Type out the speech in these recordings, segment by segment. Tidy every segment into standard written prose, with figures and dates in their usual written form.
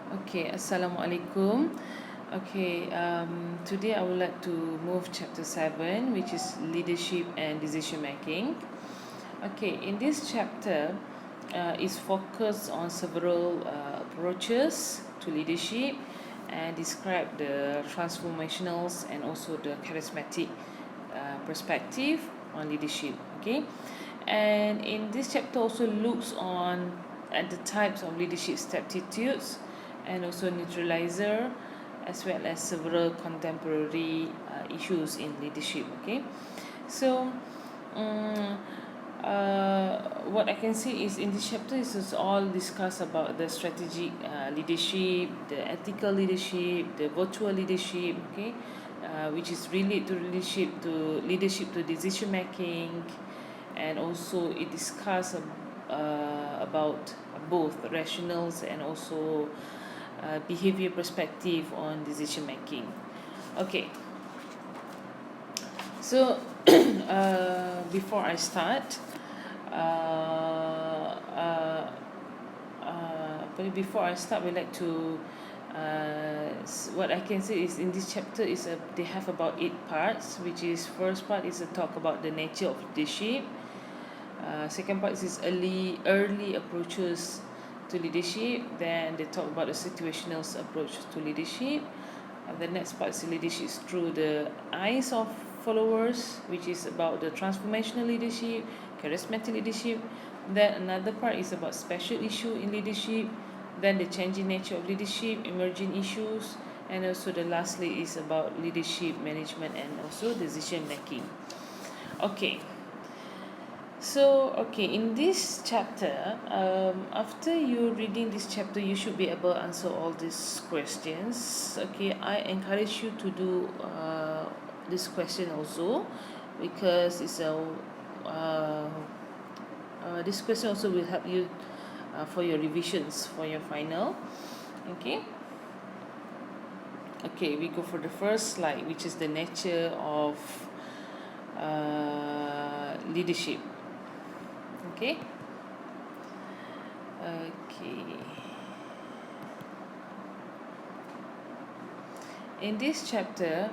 Okay, Assalamualaikum. Okay, today I would like to move chapter 7, which is leadership and decision making. Okay, in this chapter, is focused on several approaches to leadership and describe the transformationals and also the charismatic perspective on leadership. Okay, and in this chapter also looks on at the types of leadership aptitudes and also neutralizer, as well as several contemporary issues in leadership. Okay, so um, what I can see is in this chapter is all discuss about the strategic leadership, the ethical leadership, the virtual leadership. Okay, which is related to leadership to decision making, and also it discuss about both rationals and also behavior perspective on decision making. Okay, so before I start, uh, uh, before I start, we'd like to what I can say is in this chapter is they have about 8 parts, which is first part is a talk about the nature of leadership. Second part is early approaches to leadership. Then they talk about the situational approach to leadership. The next part is leadership through the eyes of followers, which is about the transformational leadership, charismatic leadership. Then another part is about special issue in leadership. Then the changing nature of leadership, emerging issues, and also the lastly is about leadership management and also decision making. Okay, so, okay, in this chapter, after you reading this chapter, you should be able to answer all these questions. Okay, I encourage you to do this question also, because it's a this question also will help you for your revisions for your final. Okay. Okay, we go for the first slide, which is the nature of leadership. Okay. Okay. In this chapter,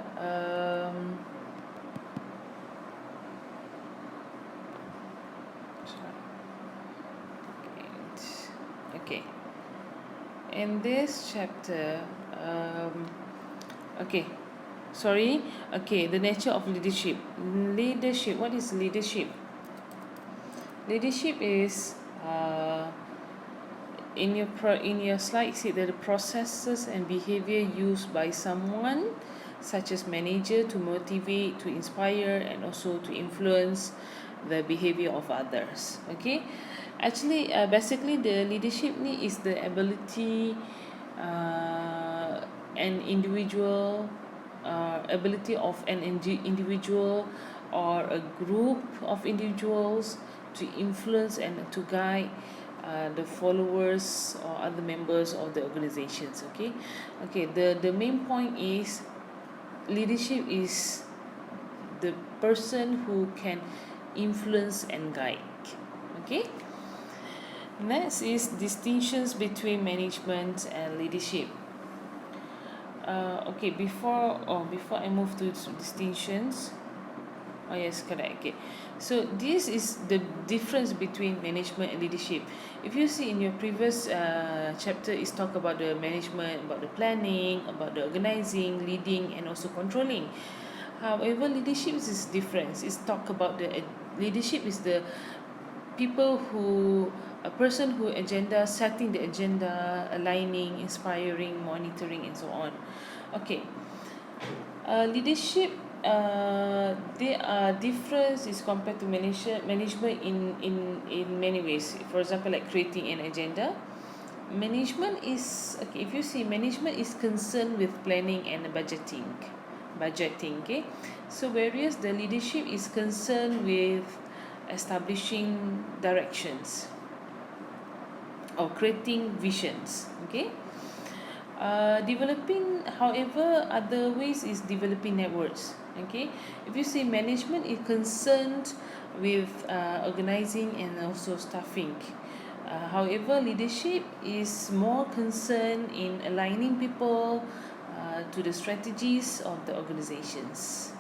okay. In this chapter, okay. Sorry. Okay, the nature of leadership. Leadership. What is leadership? Leadership is in your slide, see that the processes and behavior used by someone such as manager to motivate, to inspire, and also to influence the behavior of others. Okay, actually basically the leadership need is the ability an individual ability of an individual or a group of individuals to influence and to guide the followers or other members of the organizations. Okay, the main point is leadership is the person who can influence and guide. Okay, next is distinctions between management and leadership. Okay, before I move to distinctions. Oh yes, correct. Okay, so this is the difference between management and leadership. If you see in your previous chapter, is talk about the management, about the planning, about the organizing, leading, and also controlling. However, leadership is different. It's talk about the leadership is the people who a person who agenda setting the agenda, aligning, inspiring, monitoring, and so on. Okay, leadership, there are differences compared to management in many ways. For example, like creating an agenda. Management is okay. If you see, management is concerned with planning and budgeting. Okay, so whereas the leadership is concerned with establishing directions or creating visions. Okay, developing, however, other ways is developing networks. Okay, if you say management is concerned with organizing and also staffing, However, leadership is more concerned in aligning people to the strategies of the organizations.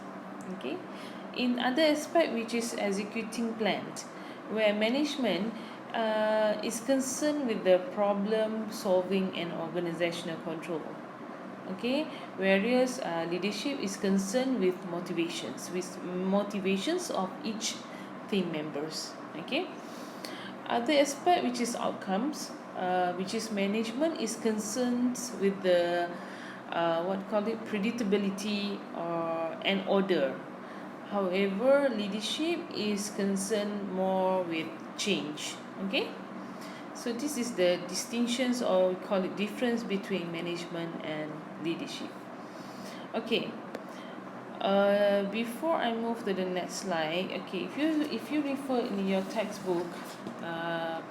Okay, in other aspect, which is executing plans, where management is concerned with the problem solving and organizational control. Okay, whereas leadership is concerned with motivations of each team members. Okay, other aspect, which is outcomes, which is management is concerned with the what call it predictability or and order. However, leadership is concerned more with change. Okay, so this is the distinctions, or we call it difference, between management and leadership. Okay, before I move to the next slide, okay, if you refer in your textbook,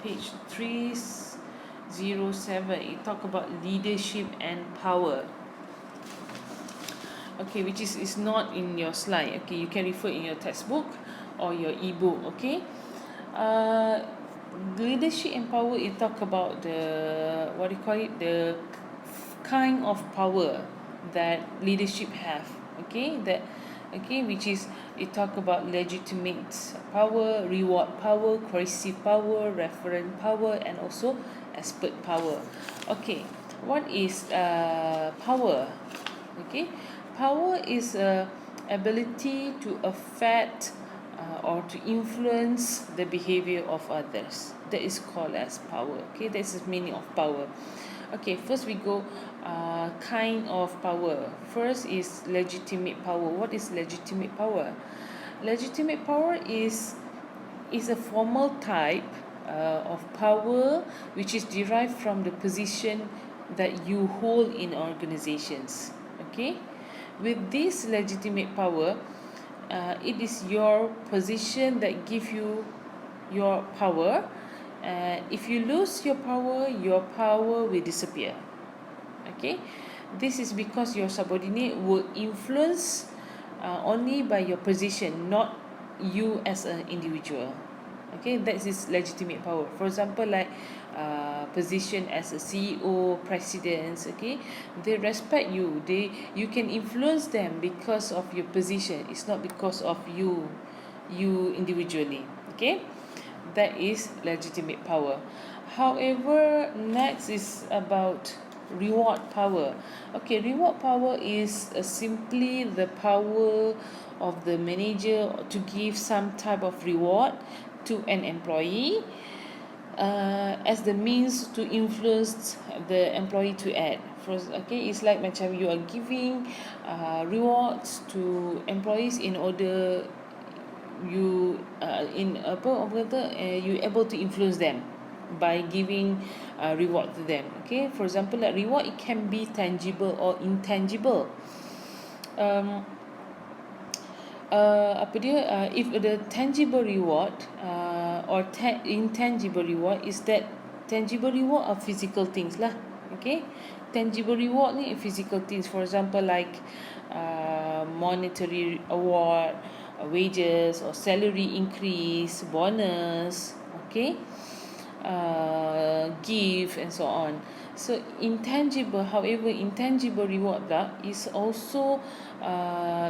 page 307, it talk about leadership and power. Okay, which is not in your slide. Okay, you can refer in your textbook or your ebook. Okay, uh, leadership and power, it talk about the what do you call it, the kind of power that leadership have. Okay, that okay, which is, it talk about legitimate power, reward power, coercive power, referent power, and also expert power. Okay, what is power? Okay, power is a ability to affect or to influence the behavior of others. That is called as power. Okay, that's the meaning of power. Okay, first we go kind of power. First is legitimate power. What is legitimate power? Legitimate power is a formal type of power which is derived from the position that you hold in organizations. Okay, with this legitimate power, it is your position that give you your power. If you lose your power will disappear. Okay, this is because your subordinate will influence only by your position, not you as an individual. Okay, that is legitimate power. For example, like position as a CEO, presidents. Okay, they respect you, you can influence them because of your position. It's not because of you individually. Okay, that is legitimate power. However, next is about reward power. Okay, reward power is simply the power of the manager to give some type of reward to an employee as the means to influence the employee to act. First, okay, it's like macam you are giving rewards to employees in order you in apa orang kata you able to influence them by giving reward to them. Okay, for example, like reward, it can be tangible or intangible. um, apa dia if the tangible reward or intangible reward is that tangible reward are physical things lah. Okay, tangible reward ni physical things, for example like monetary award, wages or salary increase, bonus. Okay, give and so on. So intangible, however, intangible reward that is also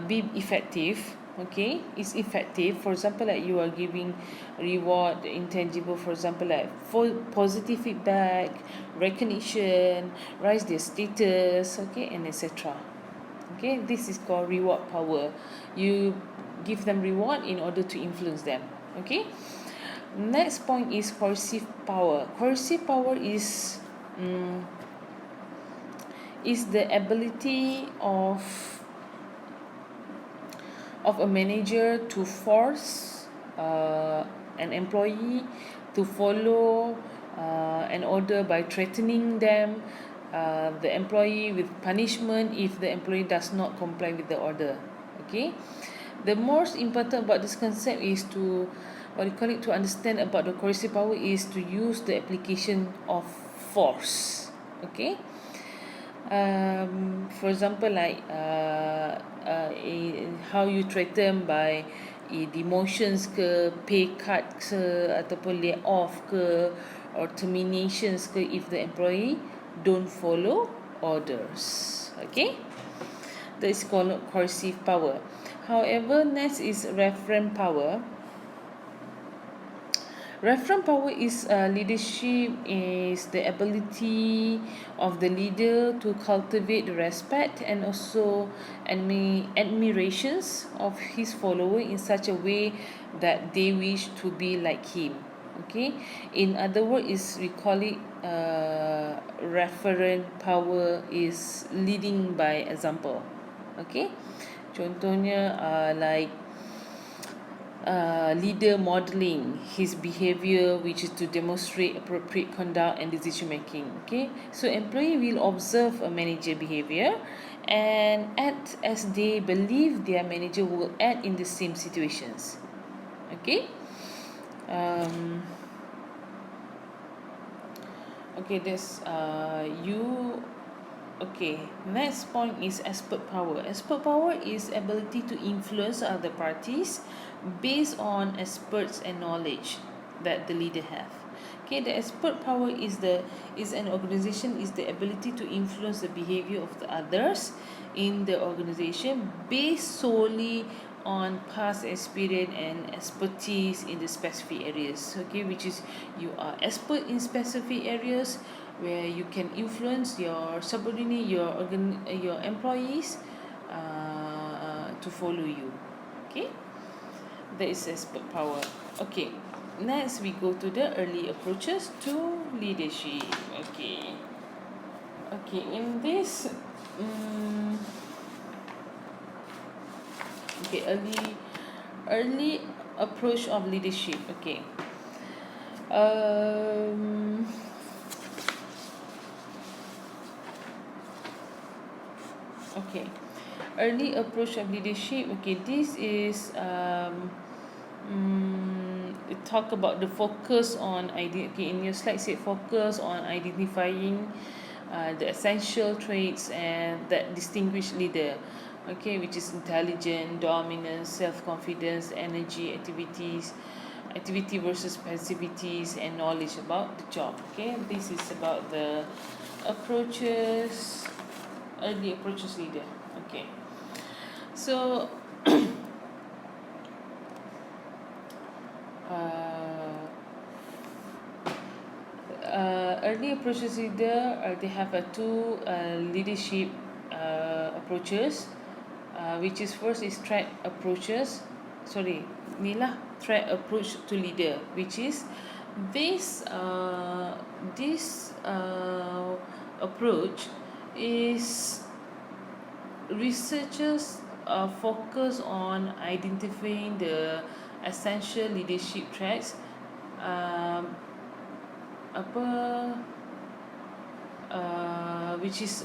be effective. Okay, it's effective. For example, like you are giving reward intangible, for example, like for positive feedback, recognition, rise their status. Okay, and etc. Okay, this is called reward power. You give them reward in order to influence them. Okay, next point is coercive power. Coercive power is the ability of a manager to force an employee to follow an order by threatening them, the employee, with punishment if the employee does not comply with the order. Okay, the most important about this concept is to what you call it, to understand about the coercive power is to use the application of force. Okay, for example, like how you threaten by demotions ke, pay cut ke, ataupun lay off ke, or terminations if the employee don't follow orders. Okay, that is called coercive power. However, next is referent power. Referent power is leadership is the ability of the leader to cultivate the respect and also admirations of his follower in such a way that they wish to be like him. Okay, in other words, is we call it referent power is leading by example. Okay, contohnya like leader modeling his behavior, which is to demonstrate appropriate conduct and decision making. Okay, so employee will observe a manager behavior and act as they believe their manager will act in the same situations. Okay, um, okay, that's you. Okay, next point is expert power. Expert power is ability to influence other parties based on experts and knowledge that the leader have. Okay, the expert power is an organization is the ability to influence the behavior of the others in the organization based solely on past experience and expertise in the specific areas. Okay, which is you are expert in specific areas where you can influence your subordinate, your employees to follow you. Okay, that is expert power. Okay, next we go to the early approaches to leadership. Okay, in this okay, early approach of leadership. Okay, um okay, early approach of leadership. Okay, this is it talk about the focus on okay, in your slide said focus on identifying the essential traits and that distinguish leader. Okay, which is intelligent, dominance, self-confidence, energy, activity versus passivities, and knowledge about the job. Okay, this is about the approaches, early approaches leader. Okay, so early approaches leader, they have two leadership approaches, which is first is threat approaches. Sorry, inilah threat approach to leader, which is this approach is researchers focus on identifying the essential leadership traits, apa which is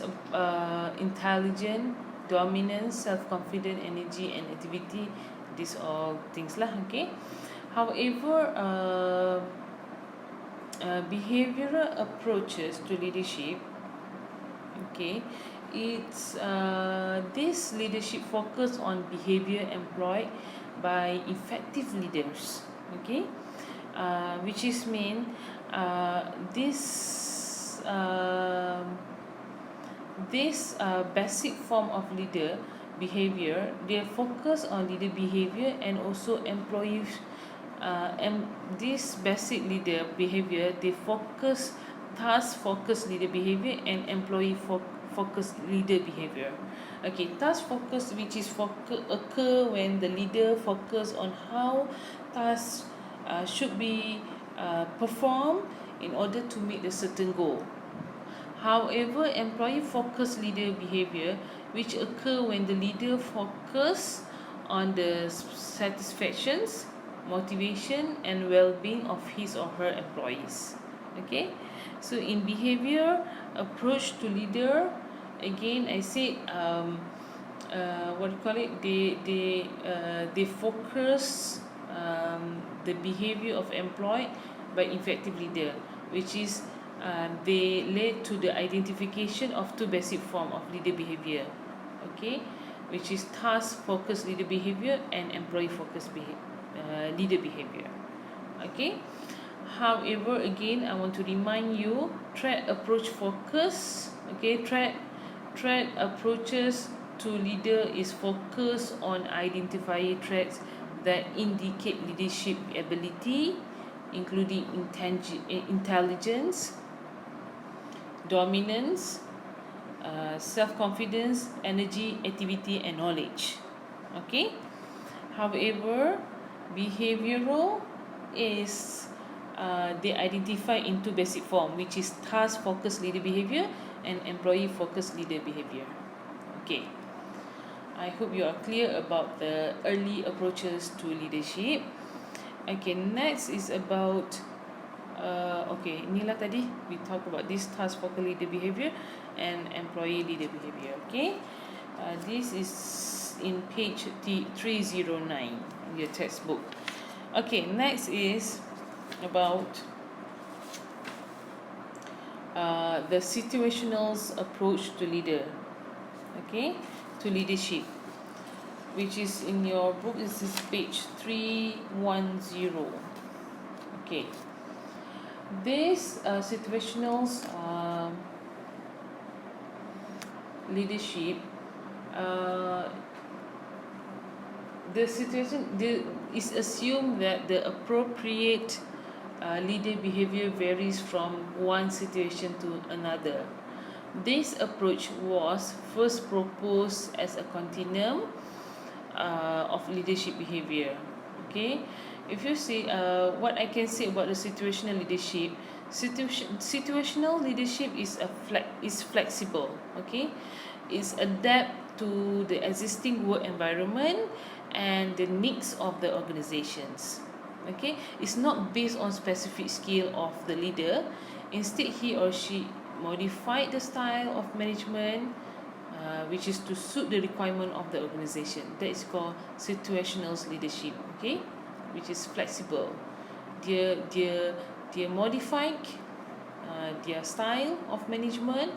intelligent, dominance, self-confident, energy, and activity. These all things lah. Okay, however, behavioral approaches to leadership, okay, it's this leadership focus on behavior employed by effective leaders. Okay, which is mean this basic form of leader behavior, they focus on leader behavior and also employees, and this basic leader behavior, they focus task focus leader behavior and employee focus leader behavior. Okay, task focus, which is occur when the leader focus on how tasks should be performed in order to meet a certain goal. However, employee focused leader behavior, which occur when the leader focus on the satisfactions, motivation, and well-being of his or her employees. Okay, so in behavior approach to leader, again I say what do you call it? They focus the behavior of employed by effective leader, which is they led to the identification of two basic form of leader behavior. Okay, which is task focused leader behavior and employee focused leader behavior. Okay, However, again, I want to remind you, threat approach focus. Okay, threat approaches to leader is focused on identifying threats that indicate leadership ability, including intelligence, dominance, self-confidence, energy, activity, and knowledge. Okay. However, behavioral is they identify into basic form, which is task focused leader behavior and employee focused leader behavior. Okay, I hope you are clear about the early approaches to leadership. Okay, next is about okay, inilah tadi we talk about this task focused leader behavior and employee leader behavior. Okay, this is in page 309 in your textbook. Okay, next is about the situational approach to leader. Okay, to leadership, which is in your book. This is page 310. Okay, this situational leadership, the situation is assumed that the appropriate leader behavior varies from one situation to another. This approach was first proposed as a continuum of leadership behavior. Okay, if you see what I can say about the situational leadership, situational leadership is flexible. Okay, it's adapt to the existing work environment and the needs of the organizations. Okay, it's not based on specific skill of the leader. Instead, he or she modified the style of management, which is to suit the requirement of the organization. That is called situational leadership. Okay, which is flexible. Dia modified their style of management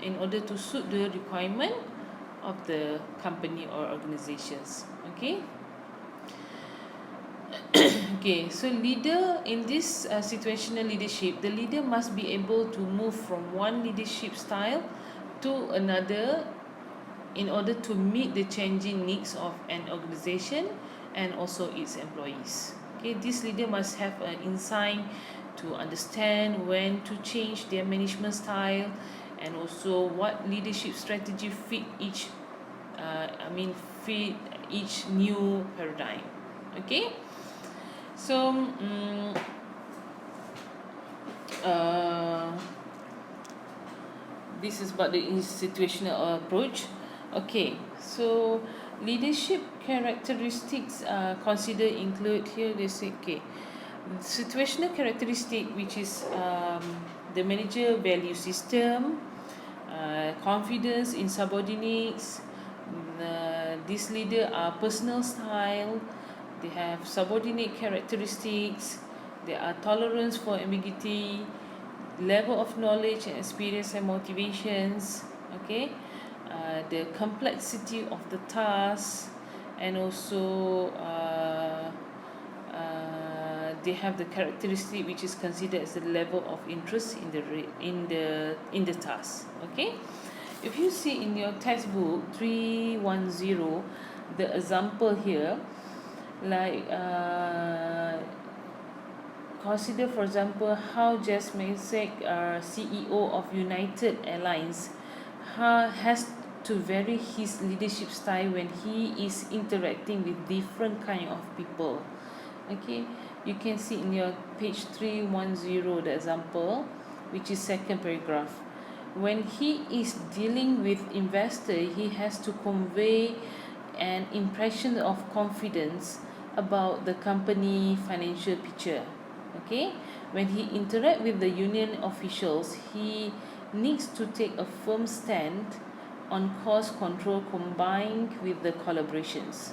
in order to suit the requirement of the company or organizations. Okay. Okay, so leader in this situational leadership, the leader must be able to move from one leadership style to another in order to meet the changing needs of an organization and also its employees. Okay, this leader must have an insight to understand when to change their management style and also what leadership strategy fit each fit each new paradigm. Okay, so this is about the situational approach. Okay, so leadership characteristics considered include here. They say, okay, situational characteristic, which is the manager value system, confidence in subordinates. This leader are personal style. They have subordinate characteristics. There are tolerance for ambiguity, level of knowledge and experience and motivations. Okay, the complexity of the task, and also they have the characteristic which is considered as the level of interest in the task. Okay, if you see in your textbook 310, the example here, like consider, for example, how Jeff Bezos, CEO of United Airlines, has to vary his leadership style when he is interacting with different kind of people. Okay, you can see in your page 310 the example, which is second paragraph. When he is dealing with investor, he has to convey an impression of confidence about the company financial picture. Okay, when he interact with the union officials, he needs to take a firm stand on cost control combined with the collaborations.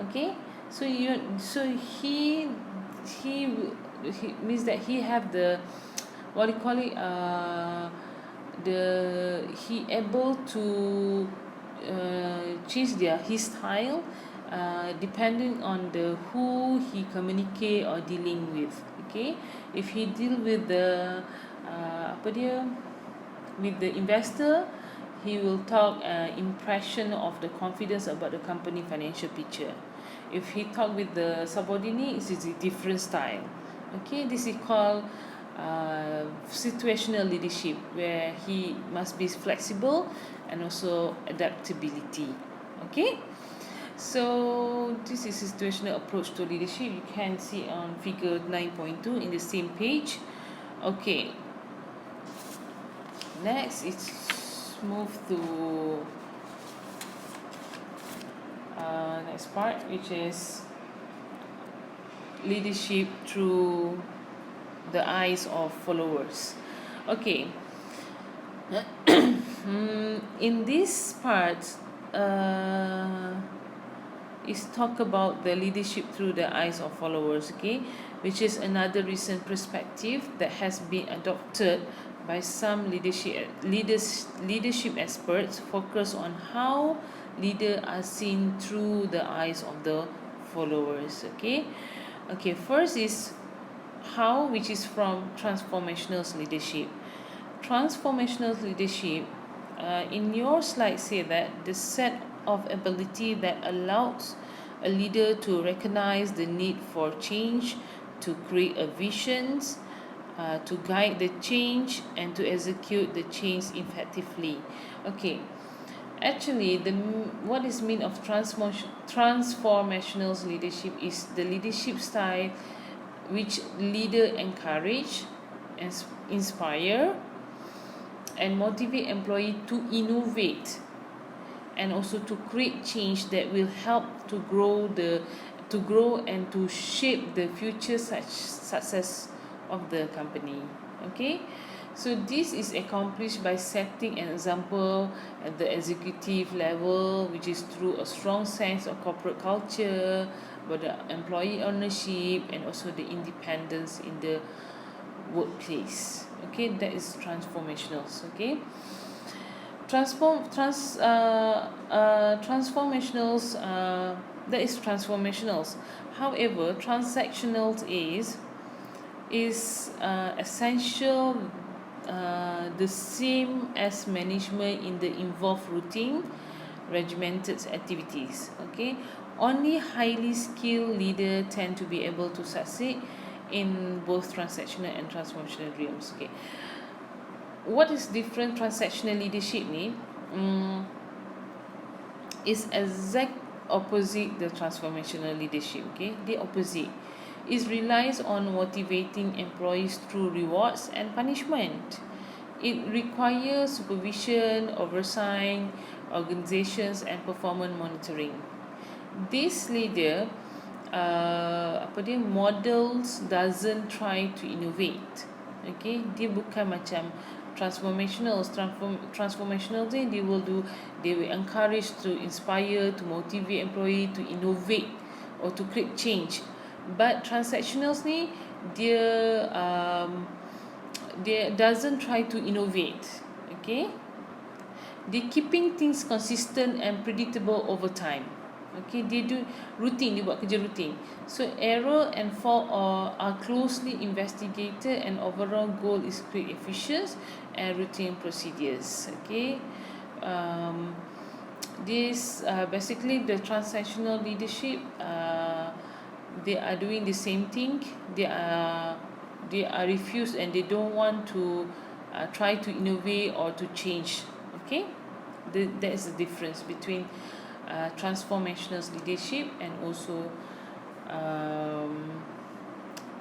Okay, so he means that he have the what do you call it, he able to change his style depending on the who he communicate or dealing with. Okay, if he deal with the apa dia, with the investor, he will talk impression of the confidence about the company financial picture. If he talk with the subordinate, it's a different style. Okay, this is called situational leadership, where he must be flexible and also adaptability. Okay, so this is situational approach to leadership. You can see on figure 9.2 in the same page. Okay, next it's move to next part, which is leadership through the eyes of followers. Okay, in this part, is talk about the leadership through the eyes of followers. Okay, which is another recent perspective that has been adopted by some leadership experts, focus on how leaders are seen through the eyes of the followers. Okay, first is how, which is from transformational leadership. Transformational leadership, in your slide, say that the set of ability that allows a leader to recognize the need for change, to create a vision, to guide the change, and to execute the change effectively. Okay, actually, what is mean of transformational leadership is the leadership style which leader encourage and inspire and motivate employee to innovate and also to create change that will help to grow and to shape the future success of the company. Okay, so this is accomplished by setting an example at the executive level, which is through a strong sense of corporate culture, but the employee ownership and also the independence in the workplace. Okay, that is transformationals. Okay, transformationals, that is transformationals. However, transactional is essential, the same as management in the involved routine regimented activities. Okay, only highly skilled leaders tend to be able to succeed in both transactional and transformational realms. Okay, what is different transactional leadership ni? Is exact opposite the transformational leadership. Okay, the opposite is relies on motivating employees through rewards and punishment. It requires supervision, oversight, organizations, and performance monitoring. This leader, models doesn't try to innovate. Okay, dia bukan macam transformational thing. They will encourage, to inspire, to motivate employee to innovate or to create change. But transactionals ni, dia doesn't try to innovate. Okay, they keeping things consistent and predictable over time. Okay, dia do routine, dia buat kerja routine. So error and fault are closely investigated, and overall goal is create efficient and routine procedures. Okay, this basically the transactional leadership, they are doing the same thing. They are refused, and they don't want to try to innovate or to change. Okay, that is the difference between transformational leadership and also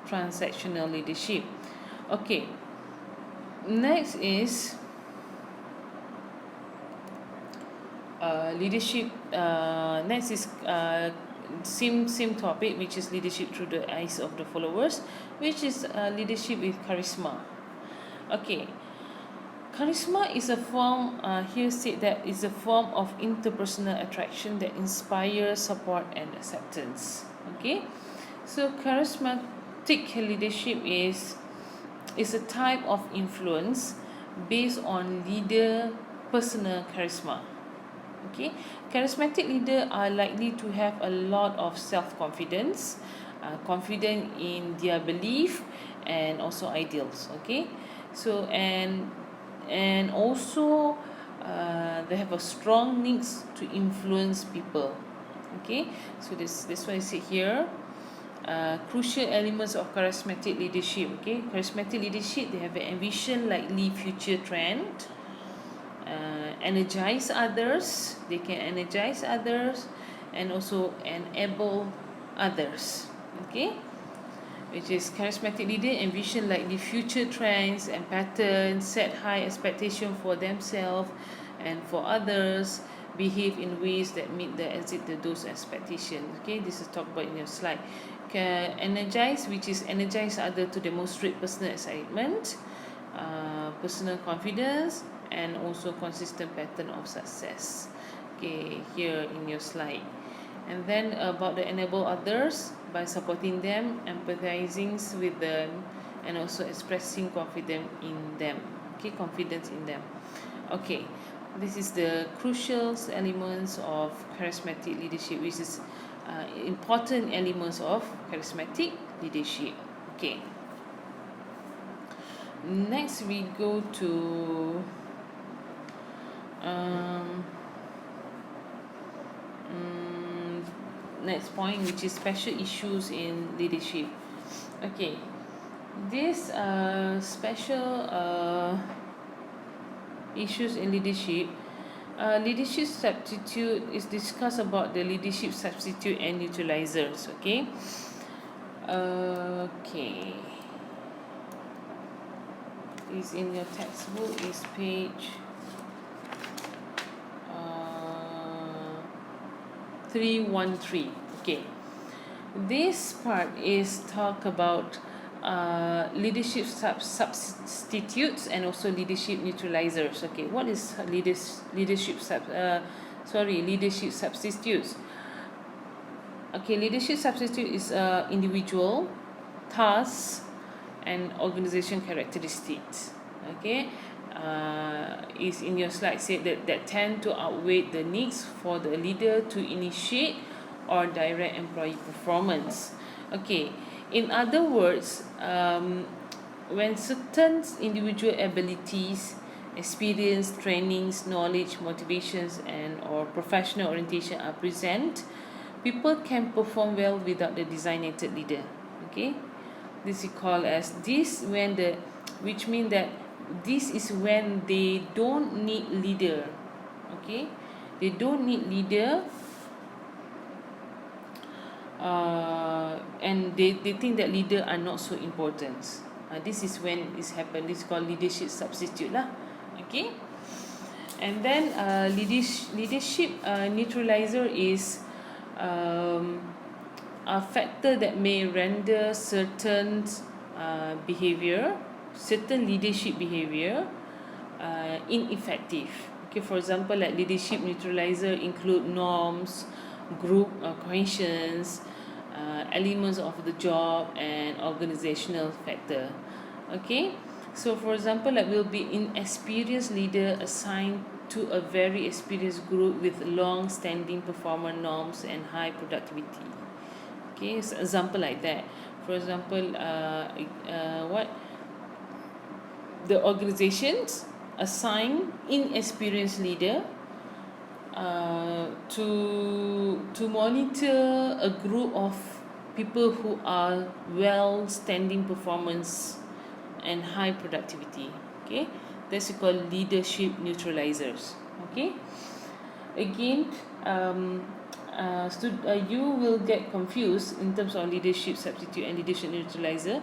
transactional leadership. Okay, next is leadership. Next is same topic, which is leadership through the eyes of the followers, which is leadership with charisma. Okay, charisma is a form, here said that is a form of interpersonal attraction that inspires support and acceptance. Okay, so charismatic leadership is a type of influence based on leader personal charisma. Okay, charismatic leaders are likely to have a lot of self-confidence, confident in their belief and also ideals. Okay, so and also they have a strong needs to influence people. Okay, so this why I say here, crucial elements of charismatic leadership. Okay, charismatic leadership, they have an ambition likely future trend, energize others, they can energize others and also enable others. Okay, which is charismatic leader envision like the future trends and patterns, set high expectation for themselves and for others, behave in ways that meet the exit those expectations. Okay, this is talked about in your slide. Energize, which is energize other to demonstrate personal excitement, personal confidence and also consistent pattern of success. Okay, here in your slide. And then about the enable others by supporting them, empathizing with them and also expressing confidence in them. Okay, confidence in them. Okay, this is the crucial elements of charismatic leadership, which is important elements of charismatic leadership. Okay, next we go to um, next point, which is special issues in leadership. Okay, this special issues in leadership, leadership substitute is discussed about the leadership substitute and neutralizers. Okay, okay, is in your textbook is page 313. Okay, this part is talk about leadership substitutes and also leadership neutralizers. Okay, what is leadership substitutes? Okay, leadership substitute is individual, task and organization characteristics. Okay, is in your slide said that tend to outweigh the needs for the leader to initiate or direct employee performance. Okay, in other words, when certain individual abilities, experience, trainings, knowledge, motivations and or professional orientation are present, people can perform well without the designated leader. Okay, this is called as this when the, which mean that this is when they don't need leader. Okay, they don't need leader, and they think that leader are not so important. This is when this happen. This is called leadership substitute lah. Okay, and then leadership neutralizer is a factor that may render certain certain leadership behavior ineffective. Okay, for example, like leadership neutralizer include norms, group cohesions, elements of the job and organizational factor. Okay, so for example, like will be inexperienced leader assigned to a very experienced group with long standing performance norms and high productivity. Okay, so example like that. For example, what the organizations assign inexperienced leader to monitor a group of people who are well standing performance and high productivity. Okay, that's called leadership neutralizers. Okay, again, you will get confused in terms of leadership substitute and leadership neutralizer.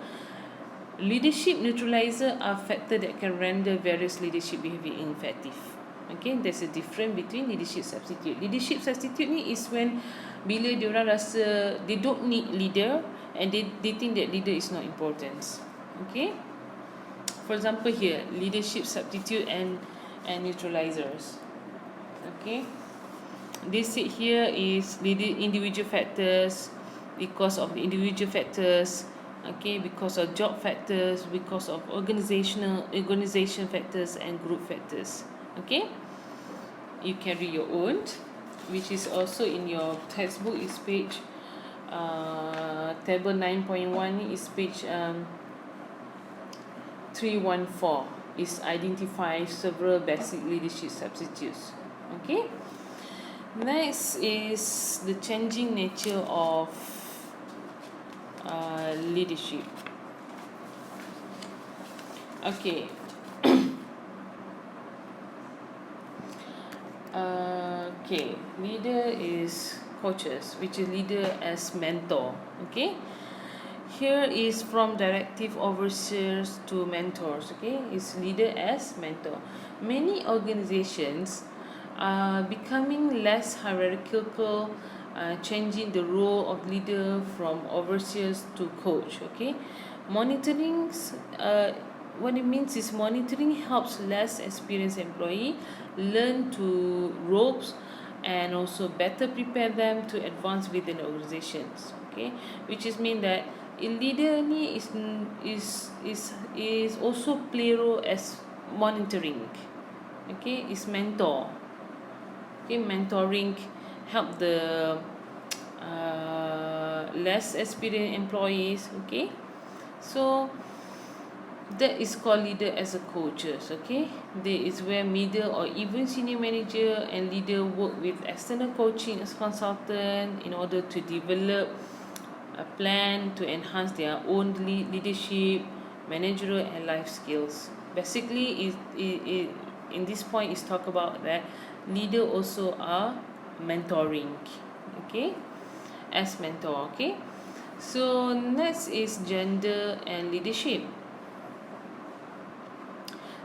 Leadership neutralizer are factors that can render various leadership behavior ineffective. Okay, there's a difference between leadership substitute. Leadership substitute ni is when bila diorang rasa they don't need leader and they think that leader is not important. Okay, for example here, leadership substitute and neutralizers. Okay, they said here is individual factors, because of the individual factors. Okay, because of job factors, because of organization factors and group factors. Okay, you can read your own, which is also in your textbook. Is page table 9.1 is page 314. Is identify several basic leadership substitutes. Okay. Next is the changing nature of leadership. Okay. Okay, leader is coaches, which is leader as mentor. Okay, here is from directive overseers to mentors. Okay, is leader as mentor. Many organizations are becoming less hierarchical, changing the role of leader from overseers to coach. Okay, monitoring. What it means is monitoring helps less experienced employee learn to ropes and also better prepare them to advance within organizations. Okay, which is mean that a leader ni is also play role as monitoring. Okay, is mentor. Okay, mentoring help the less experienced employees. Okay, so that is called leader as a coaches. Okay, there is where middle or even senior manager and leader work with external coaching as consultant in order to develop a plan to enhance their own leadership, managerial and life skills. Basically it in this point is talk about that leader also are mentoring. Okay, as mentor. Okay, so next is gender and leadership.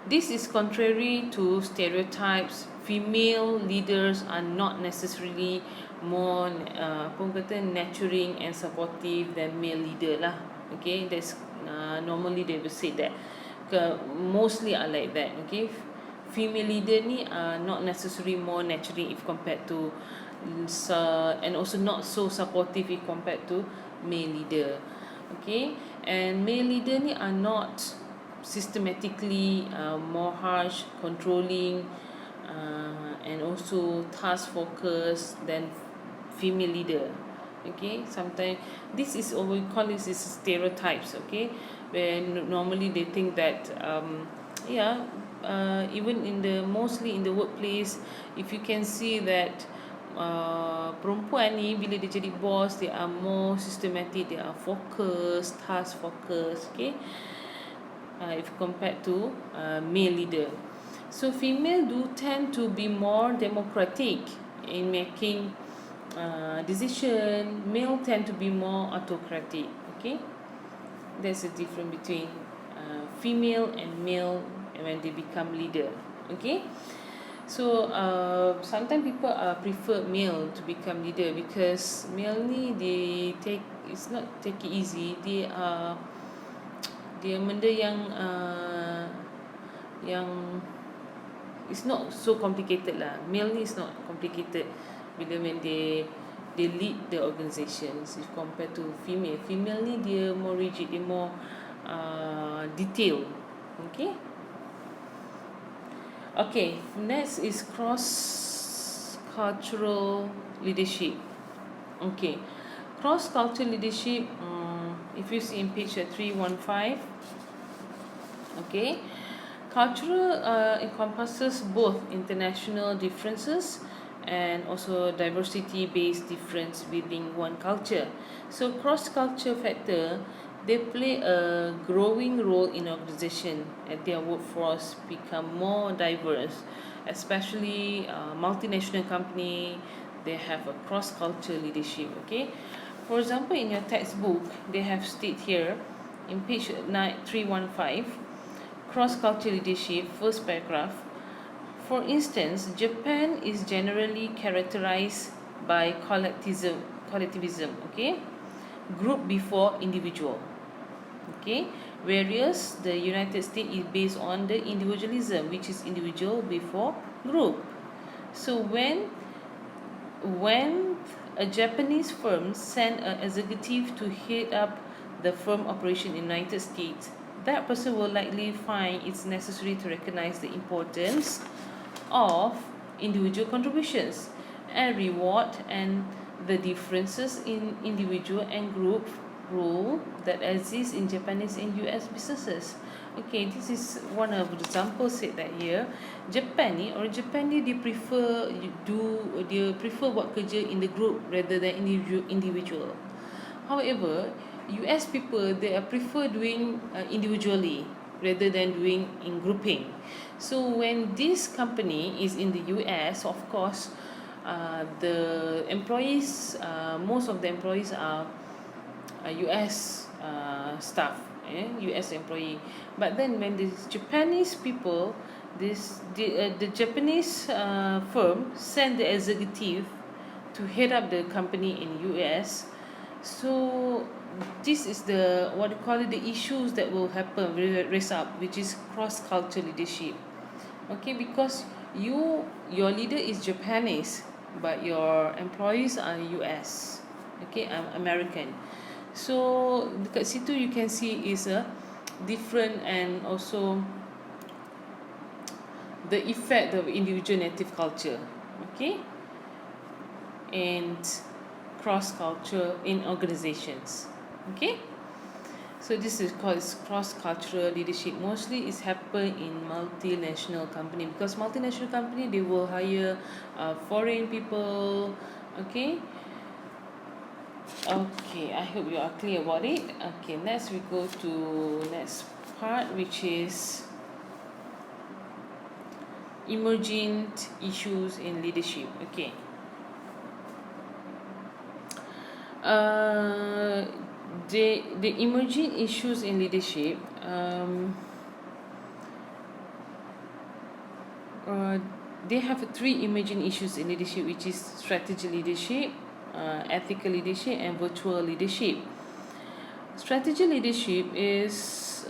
This is contrary to stereotypes. Female leaders are not necessarily more nurturing and supportive than male leader lah. Okay, that's normally they will say that. Mostly are like that. Okay, female leader ni are not necessarily more nurturing if compared to and also not so supportive if compared to male leader. Okay, and male leader ni are not systematically more harsh, controlling, and also task focused than female leader. Okay, sometimes this is what we call this is stereotypes. Okay, where normally they think that yeah, even in the mostly in the workplace, if you can see that perempuan ni bila dia jadi boss, they are more systematic, they are focused, task focused. Okay, if compared to male leader. So female do tend to be more democratic in making decision. Male tend to be more autocratic. Okay, there's a difference between female and male when they become leader. Okay, so sometimes people prefer male to become leader because male ni they take it's not take it easy. Dia benda yang it's not so complicated lah. Male ni is not complicated bila when they lead the organizations if compared to female. Female ni dia more rigid, dia more detail. Okay. Okay, next is cross cultural leadership. Okay, cross cultural leadership. If you see in page 315, okay, cultural encompasses both international differences and also diversity-based difference within one culture. So cross-culture factor, they play a growing role in organization and their workforce become more diverse, especially multinational company. They have a cross-culture leadership. Okay, for example, in your textbook, they have state here in page 315, cross-cultural leadership, first paragraph. For instance, Japan is generally characterized by collectivism, okay, group before individual, okay, whereas the United States is based on the individualism, which is individual before group. So when a Japanese firm send an executive to head up the firm operation in the United States, that person will likely find it's necessary to recognize the importance of individual contributions and reward and the differences in individual and group role that exists in Japanese and US businesses. Okay, this is one of the examples said that here. Japan ni dia prefer buat kerja in the group rather than individual. However, US people, they prefer doing individually rather than doing in grouping. So when this company is in the US, of course, the employees, most of the employees are US staff, US employee. But then when the Japanese people, the Japanese firm send the executive to head up the company in US. So this is the what you call it, the issues that will happen, will raise up, which is cross cultural leadership. Okay, because your leader is Japanese, but your employees are US. Okay, I'm American. So dekat situ you can see is a different, and also the effect of individual native culture. Okay, and cross culture in organizations. Okay, so this is called cross cultural leadership. Mostly it's happen in multinational company, because multinational company, they will hire foreign people. Okay, I hope you are clear about it. Okay, next we go to next part, which is emerging issues in leadership. Okay, the emerging issues in leadership, they have three emerging issues in leadership, which is strategy leadership, ethical leadership, and virtual leadership. Strategy leadership is,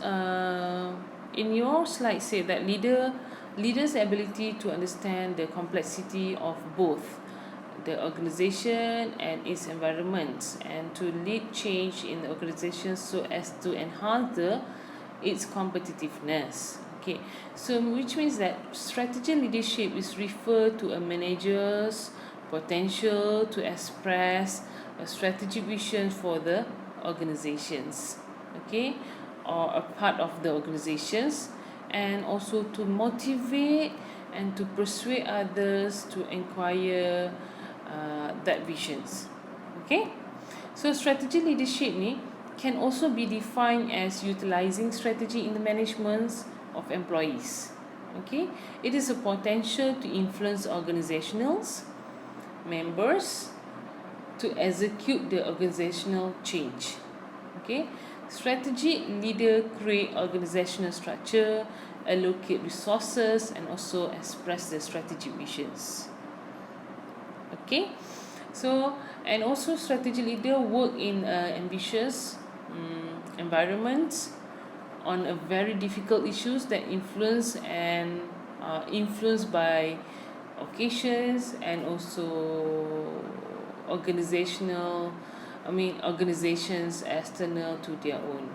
in your slide, say that leaders' ability to understand the complexity of both the organization and its environment, and to lead change in the organization so as to enhance its competitiveness. Okay, so which means that strategy leadership is referred to a manager's potential to express a strategic vision for the organizations, okay, or a part of the organizations, and also to motivate and to persuade others to acquire that visions. Okay, so strategy leadership ni can also be defined as utilizing strategy in the management of employees. Okay, it is a potential to influence organizational members to execute the organizational change. Okay, strategy leader create organizational structure, allocate resources, and also express their strategic visions. Okay, so and also strategy leader work in ambitious environments on a very difficult issues that influenced by occasions, and also organizations external to their own.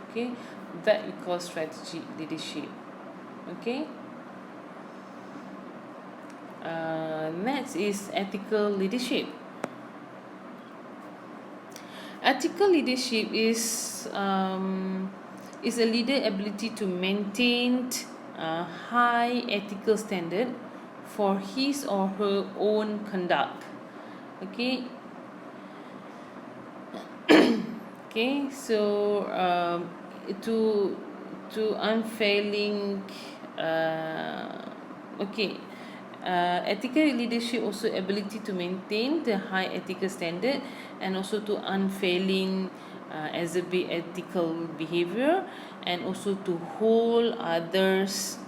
Okay, that we call strategy leadership. Okay, next is ethical leadership. Ethical leadership is a leader ability to maintain a high ethical standard for his or her own conduct. Okay. Okay, so to unfailing ethical leadership also ability to maintain the high ethical standard, and also to unfailing exhibit ethical behavior, and also to hold others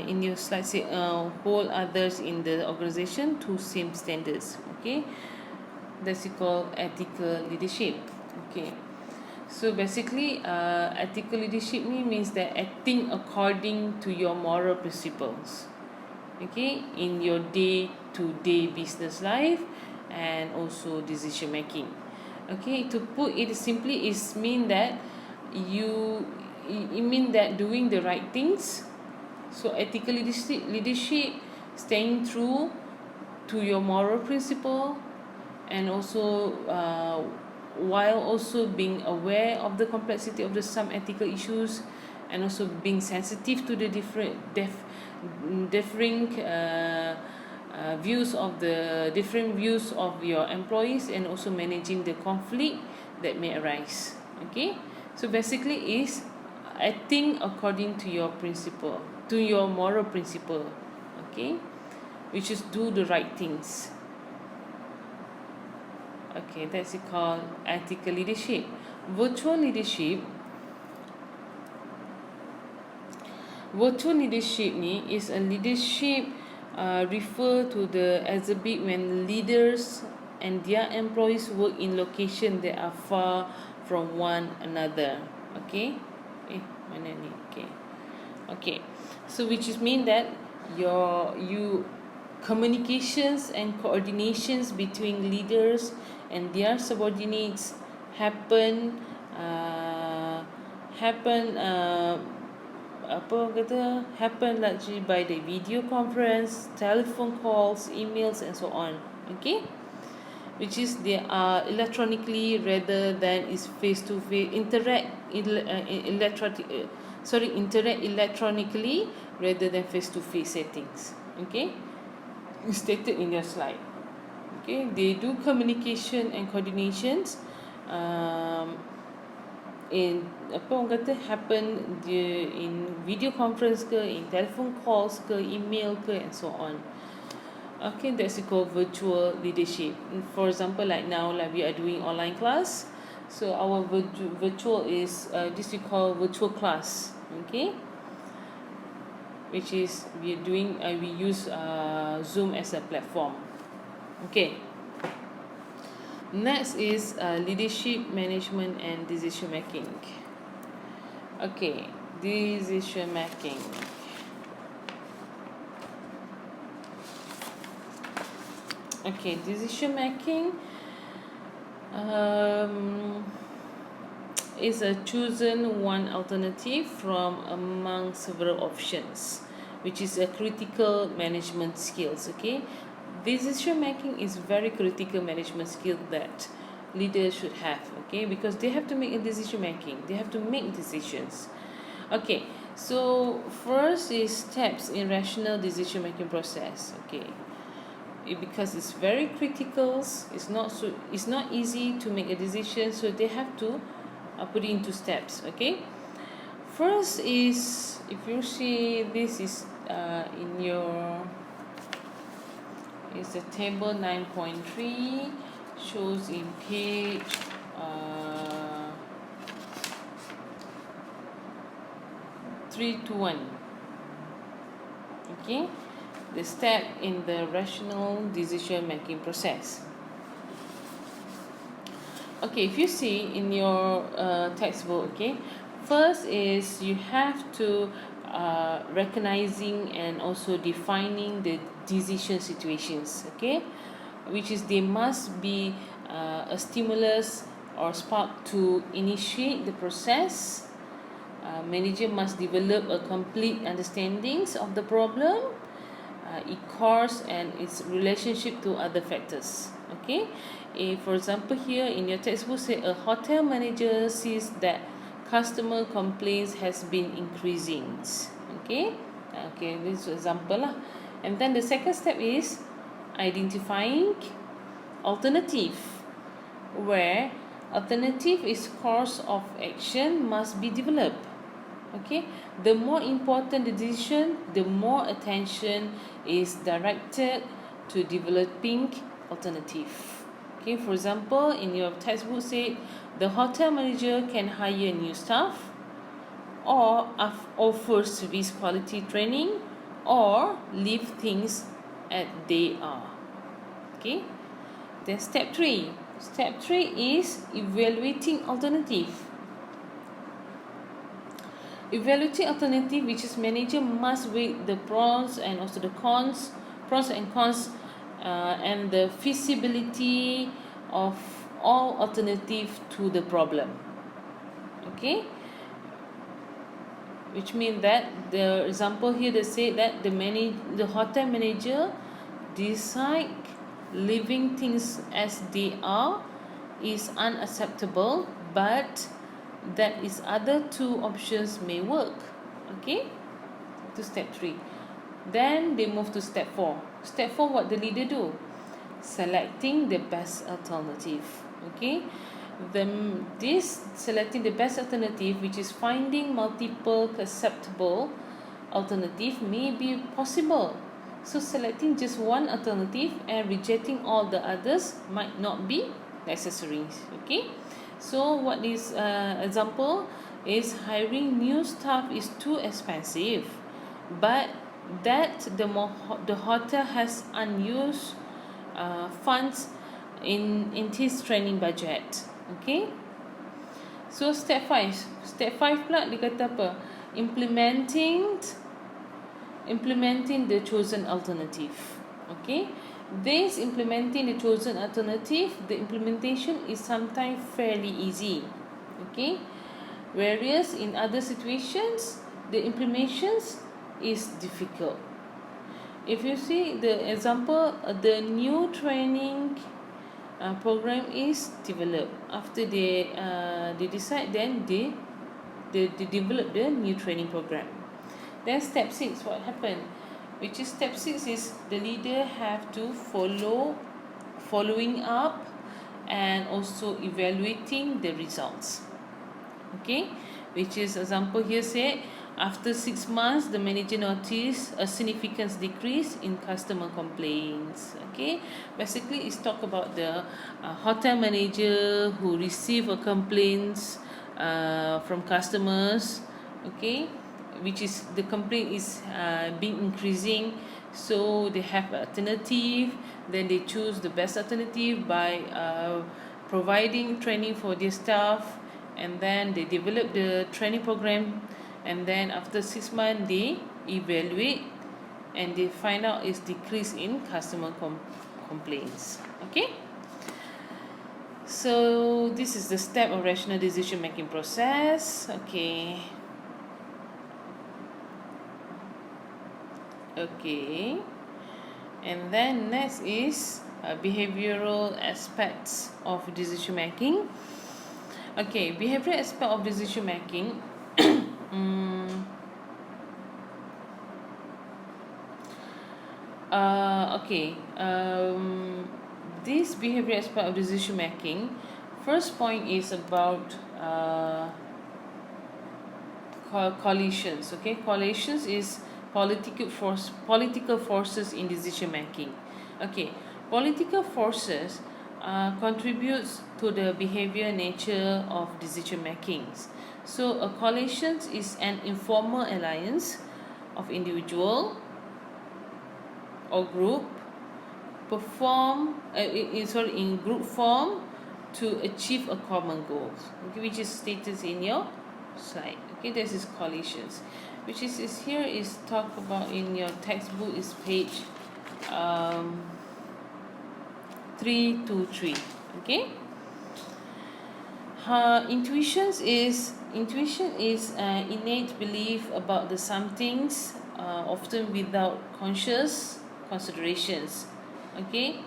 in your slide say hold others in the organization to same standards. Okay, that's called ethical leadership. Okay, so basically ethical leadership means that acting according to your moral principles, okay, in your day-to-day business life, and also decision making. Okay, to put it simply, it mean that doing the right things So ethical leadership, staying true to your moral principle, and also while also being aware of the complexity of the some ethical issues, and also being sensitive to the differing views of the different views of your employees, and also managing the conflict that may arise. Okay, so basically is acting according to your principle, to your moral principle. Okay, which is do the right things. Okay, that's it called ethical leadership. Virtual leadership. Virtual leadership ni is a leadership refer to the exhibit when leaders and their employees work in location that are far from one another. Okay, mana ni? Okay, so which is mean that you communications and coordinations between leaders and their subordinates happen happen largely by the video conference, telephone calls, emails, and so on. Okay, which is they are electronically rather than is face to face, interact electronically rather than face to face settings. Okay, stated in your slide. Okay, they do communication and coordinations in apa orang kata happen dia in video conference ke, in telephone calls ke, email ke, and so on. Okay, that's called virtual leadership. For example, like now, like we are doing online class, so our virtual is this we call virtual class. Okay, which is we are doing we use Zoom as a platform. Okay, next is leadership, management, and decision making. Okay, decision making. Okay, decision making is a chosen one alternative from among several options, which is a critical management skills. Okay, decision making is very critical management skill that leaders should have. Okay, because they have to make a decision making, they have to make decisions. Okay, so first is steps in rational decision making process. Okay, because it's very critical, it's not easy to make a decision, so they have to put it into steps. Okay, first is, if you see, this is in your, it's a table 9.3, shows in page 321. Okay, the step in the rational decision making process. Okay, if you see in your textbook, okay, first is you have to recognizing and also defining the decision situations. Okay, which is they must be a stimulus or spark to initiate the process. Manager must develop a complete understandings of the problem, its cause, and its relationship to other factors. Okay, for example, here in your textbook say a hotel manager sees that customer complaints has been increasing. Okay, this is example lah. And then the second step is identifying alternative, where alternative is course of action must be developed. Okay, the more important the decision, the more attention is directed to developing alternative. Okay, for example, in your textbook said the hotel manager can hire new staff, or offer service quality training, or leave things as they are. Okay, then step 3 is evaluating alternative. Evaluating alternative, which is manager must weigh the pros and also the cons, and the feasibility of all alternative to the problem. Okay, which means that the example here they say that the hotel manager decide leaving things as they are is unacceptable, but that is other two options may work. Okay, to step 3. Then they move to step 4. Step 4, what the leader do? Selecting the best alternative. Okay, this selecting the best alternative, which is finding multiple acceptable alternative, may be possible. So selecting just one alternative and rejecting all the others might not be necessary. Okay, so what is example is hiring new staff is too expensive, but that the hotel has unused funds in his training budget. Okay, so step 5 pula dia kata apa? Implementing the chosen alternative. Okay, this implementing the chosen alternative, the implementation is sometimes fairly easy. Okay, whereas in other situations the implementations is difficult. If you see the example, the new training program is developed. After they decide, then they develop the new training program. Then step 6, what happened? Which is step 6 is the leader have to following up and also evaluating the results. Okay, which is example here say, after 6 months the manager noticed a significant decrease in customer complaints. Okay, basically it's talk about the hotel manager who receive a complaints from customers. Okay, which is the complaint is being increasing, so they have alternative, then they choose the best alternative by providing training for their staff, and then they develop the training program, and then after 6 months they evaluate and they find out is decrease in customer complaints. Okay, so this is the step of rational decision making process. Okay, and then next is behavioral aspects of decision making. Okay, behavioral aspect of decision making. Okay, this behavioral aspect of decision making, first point is about coalitions. Okay, coalitions is political forces in decision making. Okay, political forces contributes to the behavior nature of decision making. So a coalition is an informal alliance of individual or group in group form to achieve a common goal. Okay, which is stated in your slide. Okay, this is coalitions, which is here is talked about in your textbook is page 323. Okay, intuition is innate belief about the somethings, often without conscious considerations. Okay,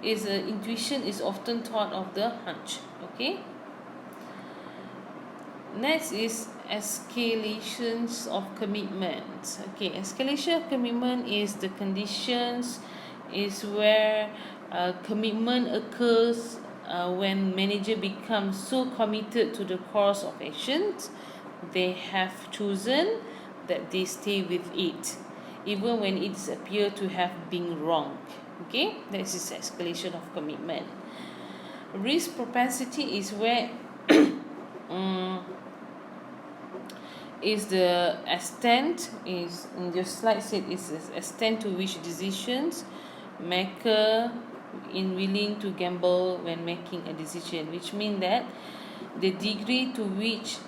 intuition is often thought of the hunch. Okay, next is escalations of commitment. Okay, escalation of commitment is the conditions is where commitment occurs when manager becomes so committed to the course of actions they have chosen that they stay with it, even when it appears to have been wrong. Okay, that is escalation of commitment. Risk propensity is where is the extent, is in your slide said is the extent to which decisions maker in willing to gamble when making a decision, which means that the degree to which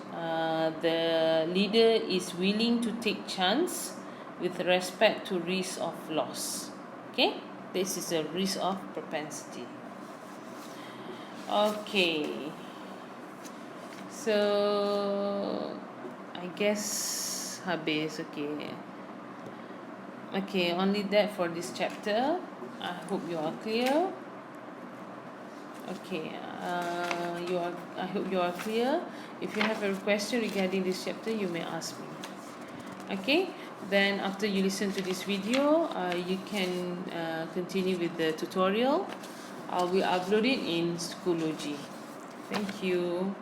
the leader is willing to take chance with respect to risk of loss. Okay, this is a risk of propensity. Okay, so I guess habis. Okay, only that for this chapter. I hope you are clear. Okay, I hope you are clear. If you have a question regarding this chapter, you may ask me. Okay, then after you listen to this video, you can continue with the tutorial. I will upload it in Schoology. Thank you.